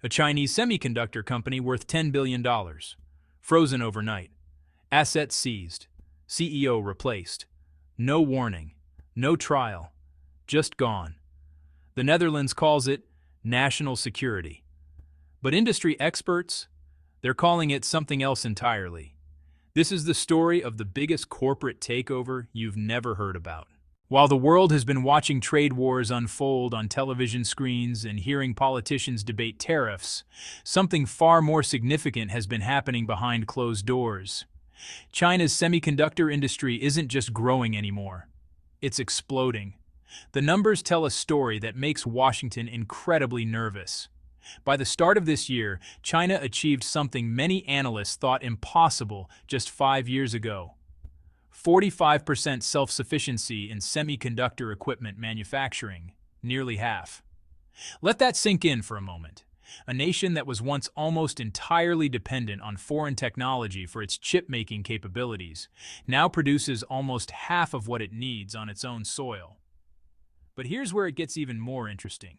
A Chinese semiconductor company worth $10 billion. Frozen overnight. Assets seized. CEO replaced. No warning. No trial. Just gone. The Netherlands calls it national security. But industry experts, they're calling it something else entirely. This is the story of the biggest corporate takeover you've never heard about. While the world has been watching trade wars unfold on television screens and hearing politicians debate tariffs, something far more significant has been happening behind closed doors. China's semiconductor industry isn't just growing anymore. It's exploding. The numbers tell a story that makes Washington incredibly nervous. By the start of this year, China achieved something many analysts thought impossible just 5 years ago. 45% self-sufficiency in semiconductor equipment manufacturing, nearly half. Let that sink in for a moment. A nation that was once almost entirely dependent on foreign technology for its chip-making capabilities now produces almost half of what it needs on its own soil. But here's where it gets even more interesting.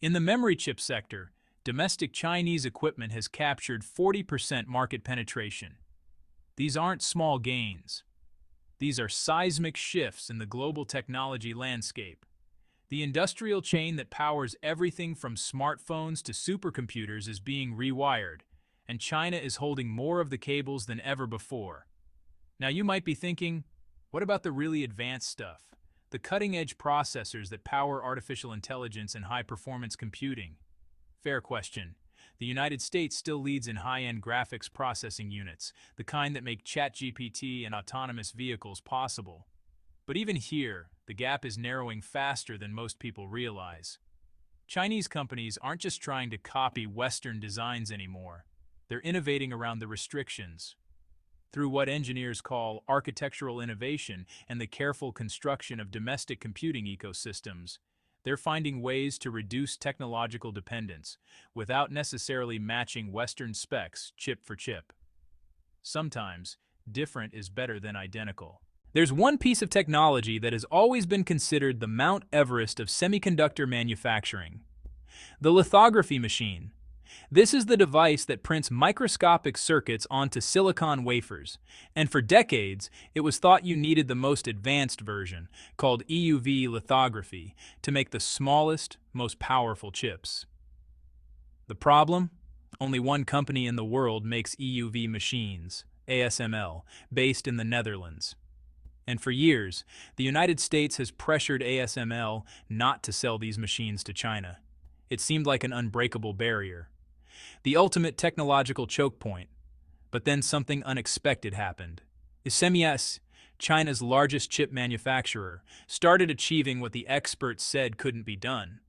In the memory chip sector, domestic Chinese equipment has captured 40% market penetration. These aren't small gains. These are seismic shifts in the global technology landscape. The industrial chain that powers everything from smartphones to supercomputers is being rewired, and China is holding more of the cables than ever before. Now you might be thinking, what about the really advanced stuff? The cutting-edge processors that power artificial intelligence and high-performance computing? Fair question. The United States still leads in high-end graphics processing units, the kind that make ChatGPT and autonomous vehicles possible. But even here, the gap is narrowing faster than most people realize. Chinese companies aren't just trying to copy Western designs anymore. They're innovating around the restrictions. Through what engineers call architectural innovation and the careful construction of domestic computing ecosystems, they're finding ways to reduce technological dependence without necessarily matching Western specs chip for chip. Sometimes, different is better than identical. There's one piece of technology that has always been considered the Mount Everest of semiconductor manufacturing: the lithography machine. This is the device that prints microscopic circuits onto silicon wafers, and for decades, it was thought you needed the most advanced version, called EUV lithography, to make the smallest, most powerful chips. The problem? Only one company in the world makes EUV machines, ASML, based in the Netherlands. And for years, the United States has pressured ASML not to sell these machines to China. It seemed like an unbreakable barrier. The ultimate technological choke point. But then something unexpected happened. SemiS, China's largest chip manufacturer, started achieving what the experts said couldn't be done.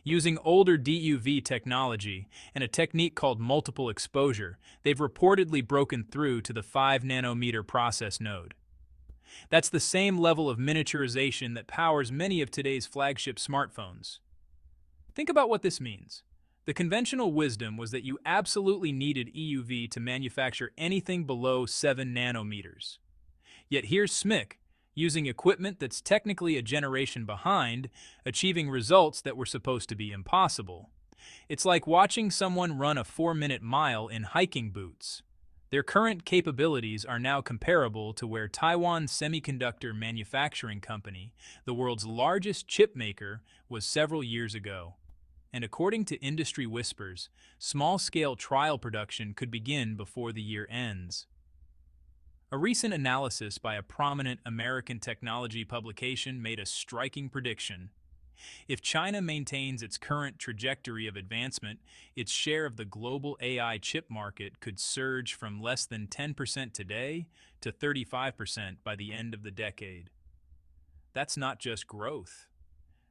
Using older DUV technology and a technique called multiple exposure, they've reportedly broken through to the 5-nanometer process node. That's the same level of miniaturization that powers many of today's flagship smartphones. Think about what this means. The conventional wisdom was that you absolutely needed EUV to manufacture anything below 7 nanometers. Yet here's SMIC, using equipment that's technically a generation behind, achieving results that were supposed to be impossible. It's like watching someone run a 4-minute mile in hiking boots. Their current capabilities are now comparable to where Taiwan Semiconductor Manufacturing Company, the world's largest chip maker, was several years ago. And according to industry whispers, small-scale trial production could begin before the year ends. A recent analysis by a prominent American technology publication made a striking prediction. If China maintains its current trajectory of advancement, its share of the global AI chip market could surge from less than 10% today to 35% by the end of the decade. That's not just growth.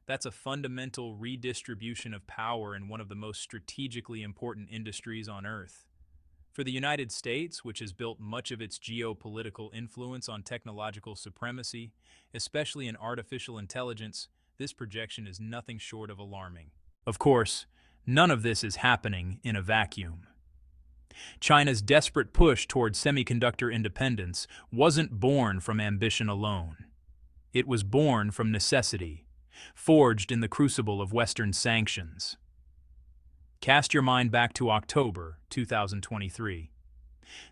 That's a fundamental redistribution of power in one of the most strategically important industries on Earth. For the United States, which has built much of its geopolitical influence on technological supremacy, especially in artificial intelligence, this projection is nothing short of alarming. Of course, none of this is happening in a vacuum. China's desperate push toward semiconductor independence wasn't born from ambition alone. It was born from necessity, forged in the crucible of Western sanctions. Cast your mind back to October 2023.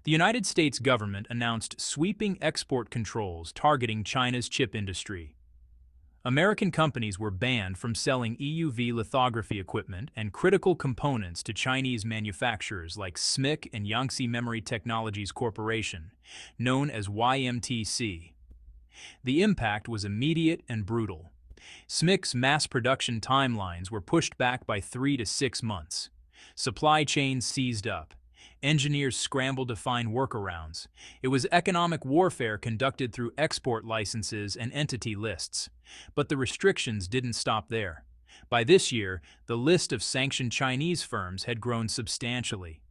The United States government announced sweeping export controls targeting China's chip industry. American companies were banned from selling EUV lithography equipment and critical components to Chinese manufacturers like SMIC and Yangtze Memory Technologies Corporation, known as YMTC. The impact was immediate and brutal. SMIC's mass production timelines were pushed back by 3 to 6 months. Supply chains seized up. Engineers scrambled to find workarounds. It was economic warfare conducted through export licenses and entity lists. But the restrictions didn't stop there. By this year, the list of sanctioned Chinese firms had grown substantially.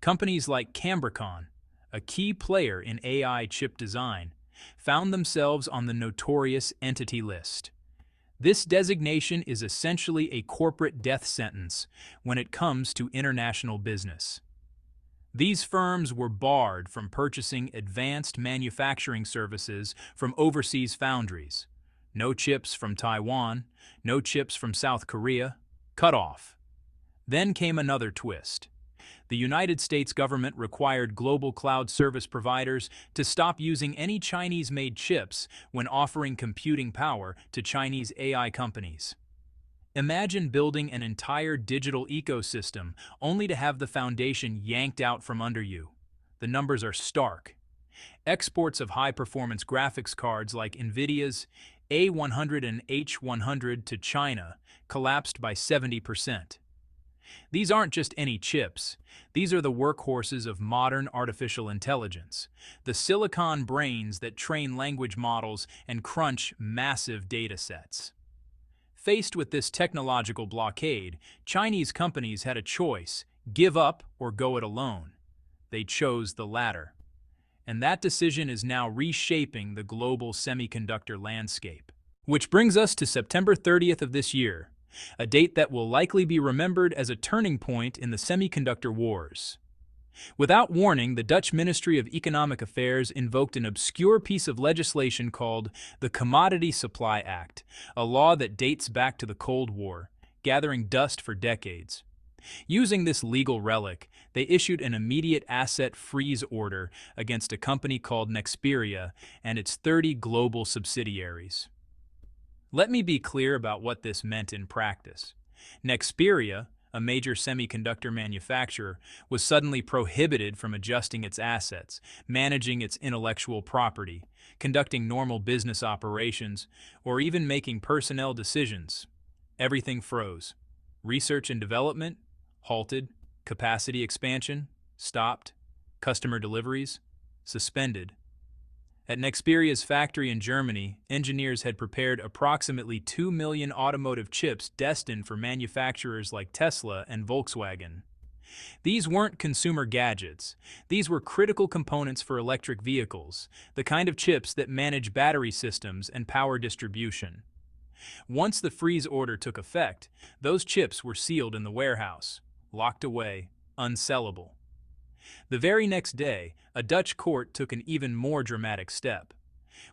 Companies like Cambricon, a key player in AI chip design, found themselves on the notorious entity list. This designation is essentially a corporate death sentence when it comes to international business. These firms were barred from purchasing advanced manufacturing services from overseas foundries. No chips from Taiwan, no chips from South Korea, cut off. Then came another twist. The United States government required global cloud service providers to stop using any Chinese-made chips when offering computing power to Chinese AI companies. Imagine building an entire digital ecosystem only to have the foundation yanked out from under you. The numbers are stark. Exports of high-performance graphics cards like NVIDIA's A100 and H100 to China collapsed by 70%. These aren't just any chips. These are the workhorses of modern artificial intelligence, the silicon brains that train language models and crunch massive data sets. Faced with this technological blockade, Chinese companies had a choice: give up or go it alone. They chose the latter. And that decision is now reshaping the global semiconductor landscape. Which brings us to September 30th of this year, a date that will likely be remembered as a turning point in the semiconductor wars. Without warning, the Dutch Ministry of Economic Affairs invoked an obscure piece of legislation called the Commodity Supply Act, a law that dates back to the Cold War, gathering dust for decades. Using this legal relic, they issued an immediate asset freeze order against a company called Nexperia and its 30 global subsidiaries. Let me be clear about what this meant in practice. Nexperia, a major semiconductor manufacturer, was suddenly prohibited from adjusting its assets, managing its intellectual property, conducting normal business operations, or even making personnel decisions. Everything froze. Research and development halted, capacity expansion stopped, customer deliveries suspended. At Nexperia's factory in Germany, engineers had prepared approximately 2 million automotive chips destined for manufacturers like Tesla and Volkswagen. These weren't consumer gadgets. These were critical components for electric vehicles, the kind of chips that manage battery systems and power distribution. Once the freeze order took effect, those chips were sealed in the warehouse, locked away, unsellable. The very next day, a Dutch court took an even more dramatic step.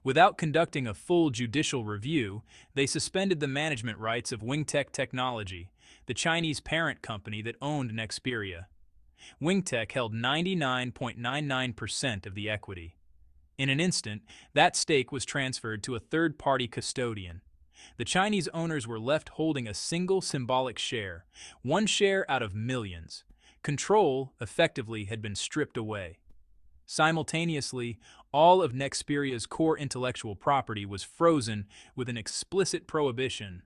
Without conducting a full judicial review, they suspended the management rights of Wingtech Technology, the Chinese parent company that owned Nexperia. Wingtech held 99.99% of the equity. In an instant, that stake was transferred to a third-party custodian. The Chinese owners were left holding a single symbolic share, one share out of millions. Control, effectively, had been stripped away. Simultaneously, all of Nexperia's core intellectual property was frozen with an explicit prohibition.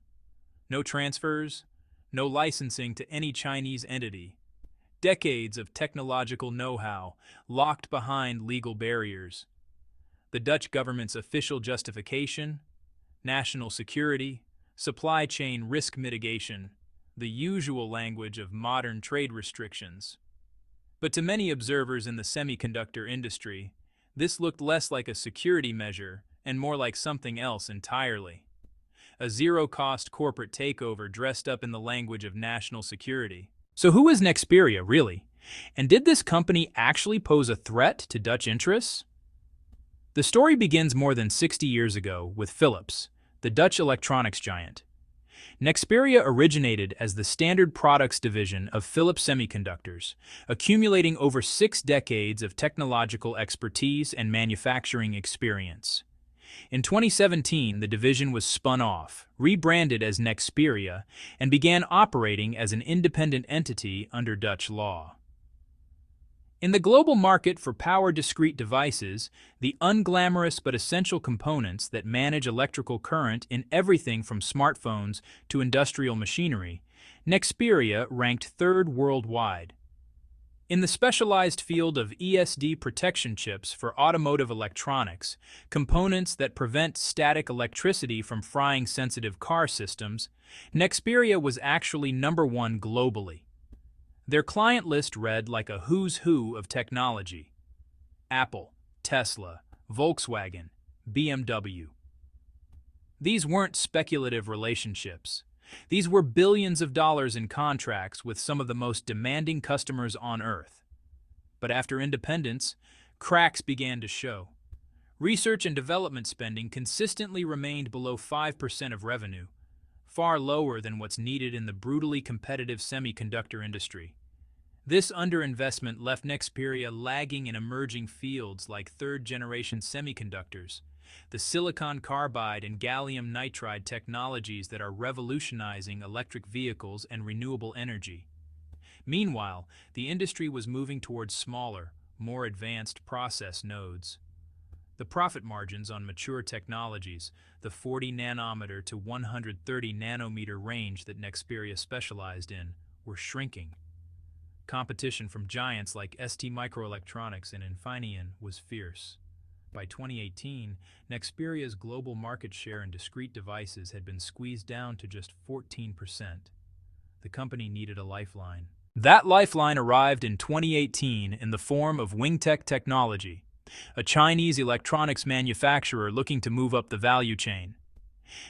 No transfers, no licensing to any Chinese entity. Decades of technological know-how locked behind legal barriers. The Dutch government's official justification: national security, supply chain risk mitigation, the usual language of modern trade restrictions. But to many observers in the semiconductor industry, this looked less like a security measure and more like something else entirely. A zero-cost corporate takeover dressed up in the language of national security. So who is Nexperia, really? And did this company actually pose a threat to Dutch interests? The story begins more than 60 years ago with Philips, the Dutch electronics giant. Nexperia originated as the standard products division of Philips Semiconductors, accumulating over 6 decades of technological expertise and manufacturing experience. In 2017, the division was spun off, rebranded as Nexperia, and began operating as an independent entity under Dutch law. In the global market for power discrete devices, the unglamorous but essential components that manage electrical current in everything from smartphones to industrial machinery, Nexperia ranked third worldwide. In the specialized field of ESD protection chips for automotive electronics, components that prevent static electricity from frying sensitive car systems, Nexperia was actually #1 globally. Their client list read like a who's who of technology: Apple, Tesla, Volkswagen, BMW. These weren't speculative relationships. These were billions of dollars in contracts with some of the most demanding customers on Earth. But after independence, cracks began to show. Research and development spending consistently remained below 5% of revenue, far lower than what's needed in the brutally competitive semiconductor industry. This underinvestment left Nexperia lagging in emerging fields like third-generation semiconductors, the silicon carbide and gallium nitride technologies that are revolutionizing electric vehicles and renewable energy. Meanwhile, the industry was moving towards smaller, more advanced process nodes. The profit margins on mature technologies, the 40 nanometer to 130 nanometer range that Nexperia specialized in, were shrinking. Competition from giants like ST Microelectronics and Infineon was fierce. By 2018, Nexperia's global market share in discrete devices had been squeezed down to just 14%. The company needed a lifeline. That lifeline arrived in 2018 in the form of Wingtech Technology, a Chinese electronics manufacturer looking to move up the value chain.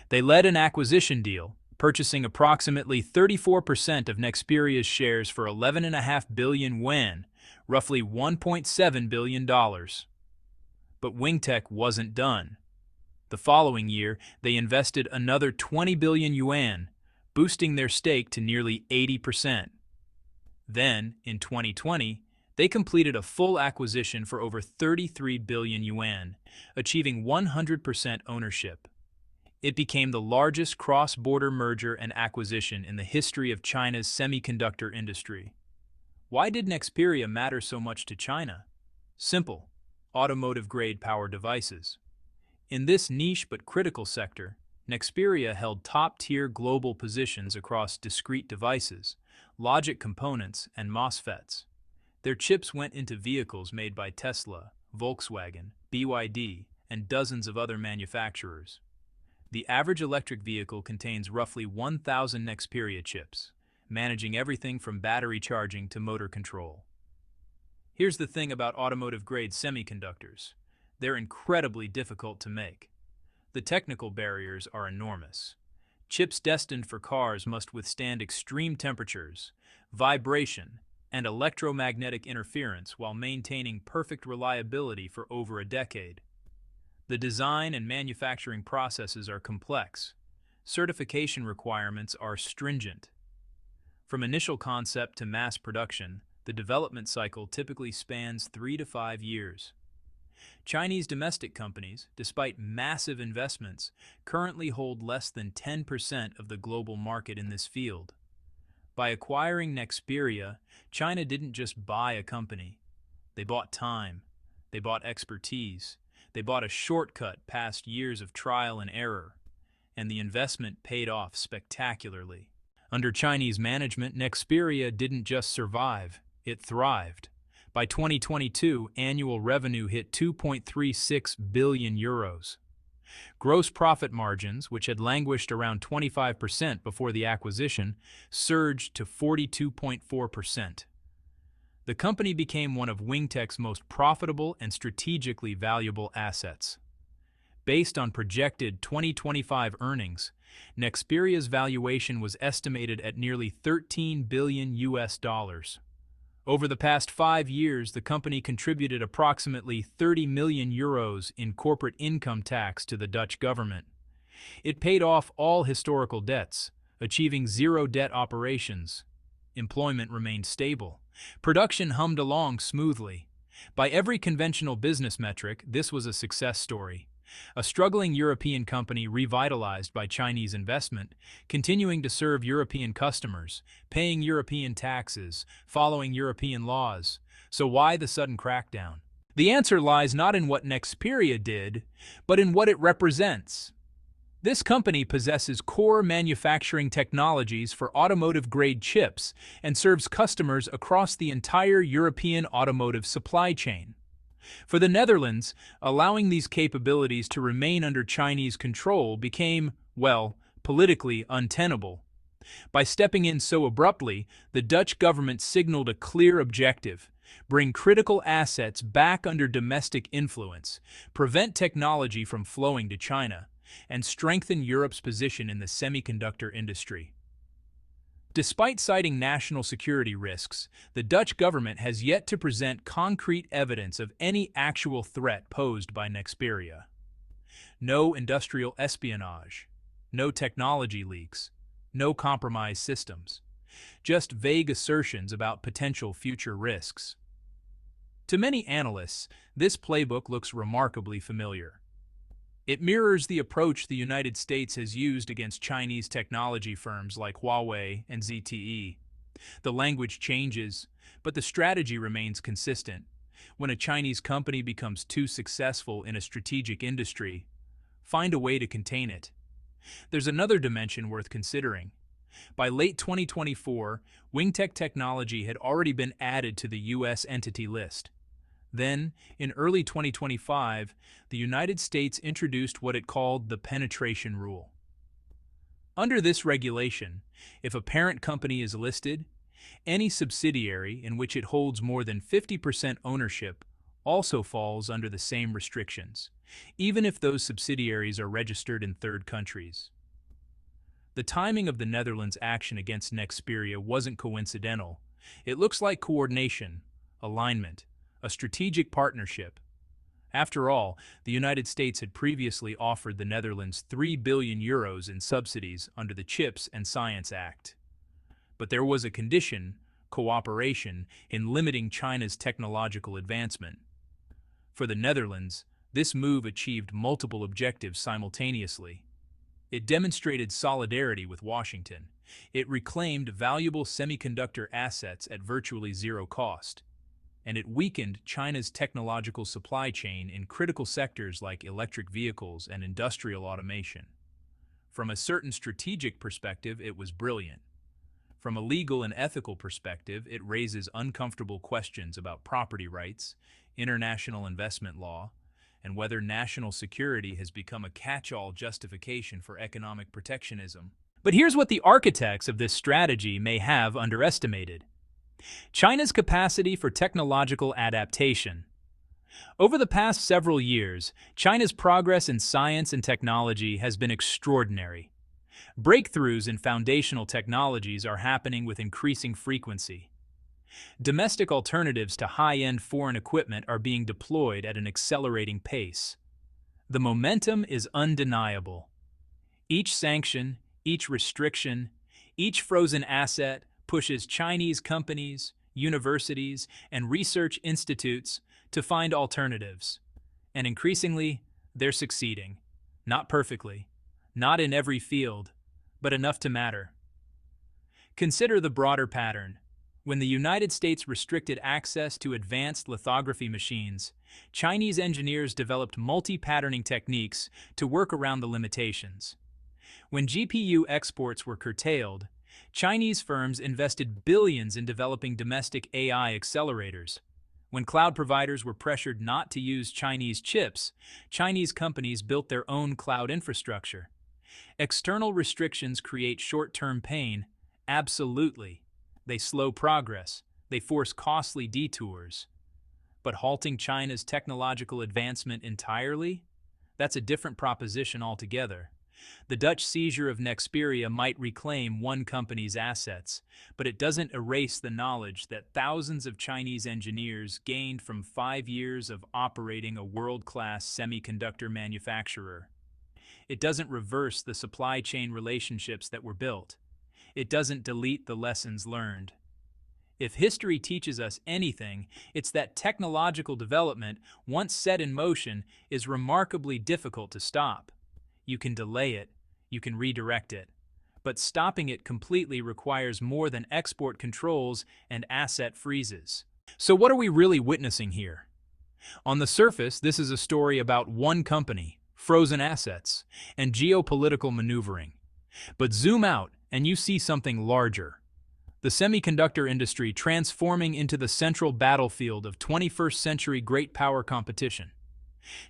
They led an acquisition deal, purchasing approximately 34% of Nexperia's shares for 11.5 billion yuan, roughly $1.7 billion. But Wingtech wasn't done. The following year, they invested another 20 billion yuan, boosting their stake to nearly 80%. Then, in 2020, they completed a full acquisition for over 33 billion yuan, achieving 100% ownership. It became the largest cross-border merger and acquisition in the history of China's semiconductor industry. Why did Nexperia matter so much to China? Simple: automotive-grade power devices. In this niche but critical sector, Nexperia held top-tier global positions across discrete devices, logic components, and MOSFETs. Their chips went into vehicles made by Tesla, Volkswagen, BYD, and dozens of other manufacturers. The average electric vehicle contains roughly 1,000 Nexperia chips, managing everything from battery charging to motor control. Here's the thing about automotive-grade semiconductors: they're incredibly difficult to make. The technical barriers are enormous. Chips destined for cars must withstand extreme temperatures, vibration, and electromagnetic interference while maintaining perfect reliability for over a decade. The design and manufacturing processes are complex. Certification requirements are stringent. From initial concept to mass production, the development cycle typically spans 3 to 5 years. Chinese domestic companies, despite massive investments, currently hold less than 10% of the global market in this field. By acquiring Nexperia, China didn't just buy a company. They bought time. They bought expertise. They bought a shortcut past years of trial and error. And the investment paid off spectacularly. Under Chinese management, Nexperia didn't just survive, it thrived. By 2022, annual revenue hit 2.36 billion euros. Gross profit margins, which had languished around 25% before the acquisition, surged to 42.4%. The company became one of Wingtech's most profitable and strategically valuable assets. Based on projected 2025 earnings, Nexperia's valuation was estimated at nearly $13 billion. Over the past 5 years, the company contributed approximately 30 million euros in corporate income tax to the Dutch government. It paid off all historical debts, achieving zero-debt operations. Employment remained stable. Production hummed along smoothly. By every conventional business metric, this was a success story. A struggling European company revitalized by Chinese investment, continuing to serve European customers, paying European taxes, following European laws. So why the sudden crackdown? The answer lies not in what Nexperia did, but in what it represents. This company possesses core manufacturing technologies for automotive-grade chips and serves customers across the entire European automotive supply chain. For the Netherlands, allowing these capabilities to remain under Chinese control became, well, politically untenable. By stepping in so abruptly, the Dutch government signaled a clear objective: bring critical assets back under domestic influence, prevent technology from flowing to China, and strengthen Europe's position in the semiconductor industry. Despite citing national security risks, the Dutch government has yet to present concrete evidence of any actual threat posed by Nexperia. No industrial espionage, no technology leaks, no compromised systems, just vague assertions about potential future risks. To many analysts, this playbook looks remarkably familiar. It mirrors the approach the United States has used against Chinese technology firms like Huawei and ZTE. The language changes, but the strategy remains consistent. When a Chinese company becomes too successful in a strategic industry, find a way to contain it. There's another dimension worth considering. By late 2024, Wingtech technology had already been added to the U.S. entity list. Then, in early 2025, the United States introduced what it called the penetration rule. Under this regulation, if a parent company is listed, any subsidiary in which it holds more than 50% ownership also falls under the same restrictions, even if those subsidiaries are registered in third countries. The timing of the Netherlands' action against Nexperia wasn't coincidental. It looks like coordination, alignment, a strategic partnership. After all, the United States had previously offered the Netherlands 3 billion euros in subsidies under the CHIPS and Science Act. But there was a condition: cooperation in limiting China's technological advancement. For the Netherlands, this move achieved multiple objectives simultaneously. It demonstrated solidarity with Washington. It reclaimed valuable semiconductor assets at virtually zero cost. And it weakened China's technological supply chain in critical sectors like electric vehicles and industrial automation. From a certain strategic perspective, it was brilliant. From a legal and ethical perspective, it raises uncomfortable questions about property rights, international investment law, and whether national security has become a catch-all justification for economic protectionism. But here's what the architects of this strategy may have underestimated: China's capacity for technological adaptation. Over the past several years, China's progress in science and technology has been extraordinary. Breakthroughs in foundational technologies are happening with increasing frequency. Domestic alternatives to high-end foreign equipment are being deployed at an accelerating pace. The momentum is undeniable. Each sanction, each restriction, each frozen asset pushes Chinese companies, universities, and research institutes to find alternatives. And increasingly, they're succeeding. Not perfectly, not in every field, but enough to matter. Consider the broader pattern. When the United States restricted access to advanced lithography machines, Chinese engineers developed multi-patterning techniques to work around the limitations. When GPU exports were curtailed, Chinese firms invested billions in developing domestic AI accelerators. When cloud providers were pressured not to use Chinese chips, Chinese companies built their own cloud infrastructure. External restrictions create short-term pain, absolutely. They slow progress, they force costly detours. But halting China's technological advancement entirely? That's a different proposition altogether. The Dutch seizure of Nexperia might reclaim one company's assets, but it doesn't erase the knowledge that thousands of Chinese engineers gained from 5 years of operating a world-class semiconductor manufacturer. It doesn't reverse the supply chain relationships that were built. It doesn't delete the lessons learned. If history teaches us anything, it's that technological development, once set in motion, is remarkably difficult to stop. You can delay it, you can redirect it, but stopping it completely requires more than export controls and asset freezes. So what are we really witnessing here? On the surface, this is a story about one company, frozen assets, and geopolitical maneuvering. But zoom out and you see something larger. The semiconductor industry transforming into the central battlefield of 21st century great power competition.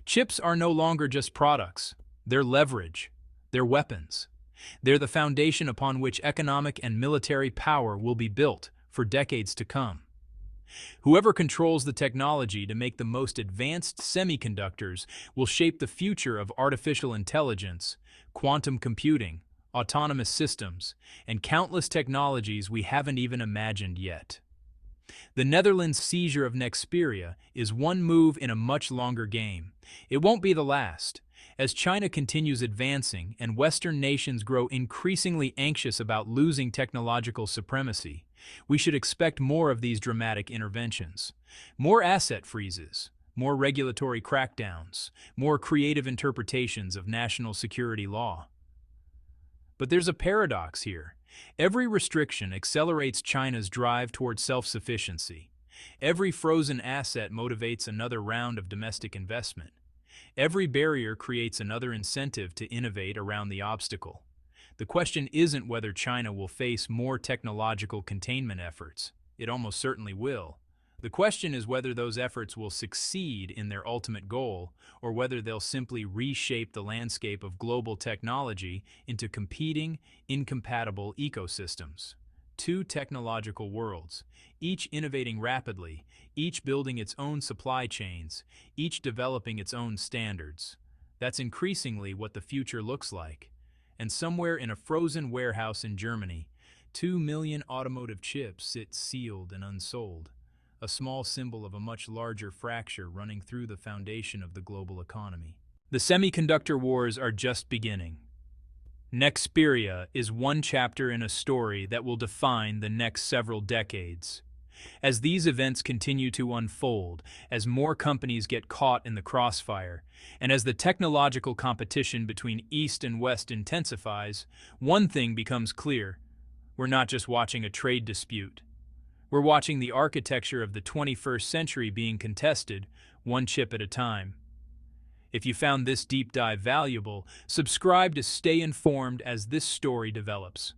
Chips are no longer just products. They're leverage. They're weapons. They're the foundation upon which economic and military power will be built for decades to come. Whoever controls the technology to make the most advanced semiconductors will shape the future of artificial intelligence, quantum computing, autonomous systems, and countless technologies we haven't even imagined yet. The Netherlands' seizure of Nexperia is one move in a much longer game. It won't be the last. As China continues advancing and Western nations grow increasingly anxious about losing technological supremacy, we should expect more of these dramatic interventions. More asset freezes, more regulatory crackdowns, more creative interpretations of national security law. But there's a paradox here. Every restriction accelerates China's drive toward self-sufficiency. Every frozen asset motivates another round of domestic investment. Every barrier creates another incentive to innovate around the obstacle. The question isn't whether China will face more technological containment efforts. It almost certainly will. The question is whether those efforts will succeed in their ultimate goal, or whether they'll simply reshape the landscape of global technology into competing, incompatible ecosystems. Two technological worlds, each innovating rapidly, each building its own supply chains, each developing its own standards. That's increasingly what the future looks like. And somewhere in a frozen warehouse in Germany, 2 million automotive chips sit sealed and unsold. A small symbol of a much larger fracture running through the foundation of the global economy. The semiconductor wars are just beginning. Nexperia is one chapter in a story that will define the next several decades. As these events continue to unfold, as more companies get caught in the crossfire, and as the technological competition between East and West intensifies, one thing becomes clear. We're not just watching a trade dispute. We're watching the architecture of the 21st century being contested, one chip at a time. If you found this deep dive valuable, subscribe to stay informed as this story develops.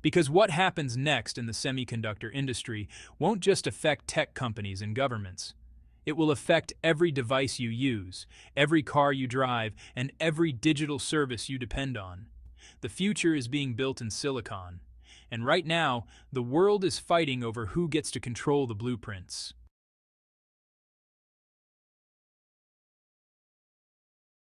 Because what happens next in the semiconductor industry won't just affect tech companies and governments. It will affect every device you use, every car you drive, and every digital service you depend on. The future is being built in silicon. And right now, the world is fighting over who gets to control the blueprints.